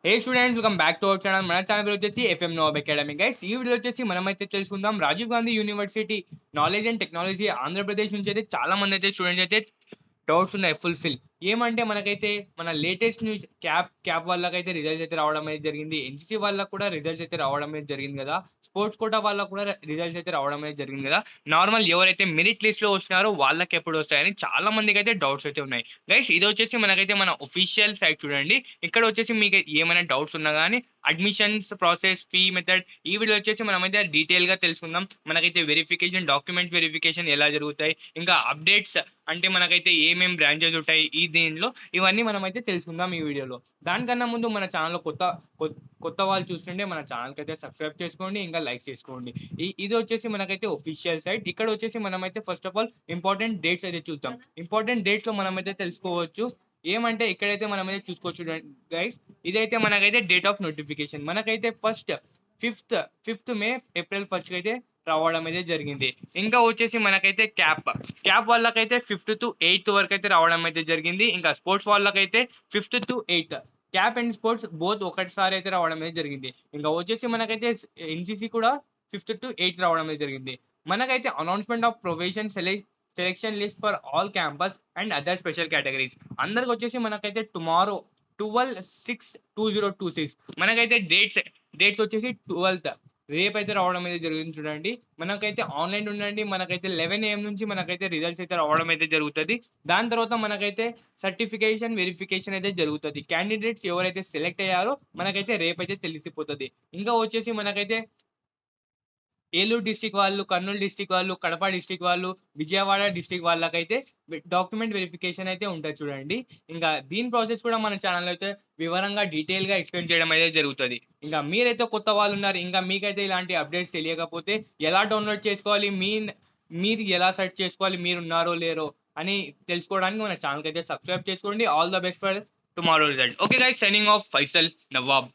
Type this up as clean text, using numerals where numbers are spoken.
Hey students, welcome back to our channel. మన channel వచ్చేసి FM నోబ్ academy. Guys, ఈ video వచ్చేసి మనమైతే తెలుసుకుందాం Rajiv Gandhi university knowledge and technology Andhra Pradesh నుంచి అయితే చాలా మంది అయితే స్టూడెంట్స్ అయితే డౌట్స్ ఉన్నాయి ఫుల్ఫిల్. ఏమంటే మనకైతే మన లేటెస్ట్ న్యూస్ క్యాప్ వాళ్ళకైతే రిజల్ట్స్ అయితే రావడం అయితే జరిగింది. ఎన్సీసీ వాళ్ళకు కూడా రిజల్ట్స్ అయితే రావడం అయితే జరిగింది కదా. స్పోర్ట్స్ కోటా వాళ్ళకు కూడా రిజల్ట్స్ అయితే రావడం అయితే జరిగింది కదా. నార్మల్ ఎవరైతే మెరిట్ లిస్ట్ లో వచ్చినారో వాళ్ళకి ఎప్పుడు వస్తాయని చాలా మందికి అయితే డౌట్స్ అయితే ఉన్నాయి. గైస్, ఇది వచ్చేసి మనకైతే మన ఒఫీషియల్ సైట్ చూడండి. ఇక్కడ వచ్చేసి మీకు ఏమైనా డౌట్స్ ఉన్నా కానీ అడ్మిషన్స్ ప్రాసెస్, ఫీ మెథడ్, ఈ వీడియో వచ్చేసి మనమైతే డీటెయిల్ గా తెలుసుకుందాం. మనకైతే వెరిఫికేషన్, డాక్యుమెంట్ వెరిఫికేషన్ ఎలా జరుగుతాయి, ఇంకా అప్డేట్స్ అంటే మనకైతే ఏమేం బ్రాంచెస్ ఉంటాయి ఈ దీనిలో, ఇవన్నీ మనమైతే తెలుసుకుందాం ఈ వీడియోలో. దానికన్నా ముందు మన ఛానల్లో కొత్త వాళ్ళు చూస్తుంటే మన ఛానల్కి అయితే సబ్స్క్రైబ్ చేసుకోండి, ఇంకా లైక్ చేసుకోండి. ఇది వచ్చేసి మనకైతే ఒఫీషియల్ సైట్. ఇక్కడ వచ్చేసి మనమైతే first of all important dates అయితే చూద్దాం. ఇంపార్టెంట్ డేట్స్ లో మనమైతే తెలుసుకోవచ్చు. ఏమంటే ఇక్కడైతే మనమైతే చూసుకోవచ్చు గైస్. ఇదైతే మనకైతే డేట్ ఆఫ్ నోటిఫికేషన్. మనకైతే ఫిఫ్త్ ఫిఫ్త్ మే ఏప్రిల్ 1 అయితే రావడం అయితే జరిగింది. ఇంకా వచ్చేసి మనకైతే క్యాప్ వాళ్ళకైతే 5th to 8th వరకు అయితే రావడం అయితే జరిగింది. ఇంకా స్పోర్ట్స్ వాళ్ళకైతే 5th to 8th. Cap and sports both ఒకటిసారి అయితే రావడం అయితే జరిగింది. ఇంకా వచ్చేసి మనకైతే ఎన్సీసీ కూడా 5th to 8th రావడం అయితే జరిగింది. మనకైతే announcement of provision selection list for all campus and other special categories అందరికి వచ్చేసి మనకైతే టుమారో 12/6/2026 మనకైతే డేట్స్ వచ్చేసి 12th రేపు అయితే రావడం అయితే జరుగుతుంది చూడండి. మనకైతే ఆన్లైన్ ఉండండి. మనకైతే 11 AM నుంచి మనకైతే రిజల్ట్స్ అయితే రావడం అయితే జరుగుతుంది. దాని తర్వాత మనకైతే సర్టిఫికేషన్ వెరిఫికేషన్ అయితే జరుగుతుంది. క్యాండిడేట్స్ ఎవరైతే సెలెక్ట్ అయ్యారో మనకైతే రేపైతే తెలిసిపోతుంది. ఇంకా వచ్చేసి మనకైతే ఏలూరు డిస్టిక్ వాళ్ళు, కర్నూలు డిస్టిక్ వాళ్ళు, కడప డిస్టిక్ వాళ్ళు, విజయవాడ డిస్టిక్ వాళ్ళకైతే డాక్యుమెంట్ వెరిఫికేషన్ అయితే ఉంటుంది చూడండి. ఇంకా దీని ప్రాసెస్ కూడా మన ఛానల్ అయితే వివరంగా డీటెయిల్ గా ఎక్స్ప్లెయిన్ చేయడం అయితే జరుగుతుంది. ఇంకా మీరైతే కొత్త వాళ్ళు ఉన్నారు, ఇంకా మీకైతే ఇలాంటి అప్డేట్స్ తెలియకపోతే ఎలా డౌన్లోడ్ చేసుకోవాలి, మీరు ఎలా సెర్చ్ చేసుకోవాలి, మీరు ఉన్నారో లేరో అని తెలుసుకోవడానికి మన ఛానల్ అయితే సబ్స్క్రైబ్ చేసుకోండి. All the best for tomorrow result. Okay guys, signing off Faisal Nawab.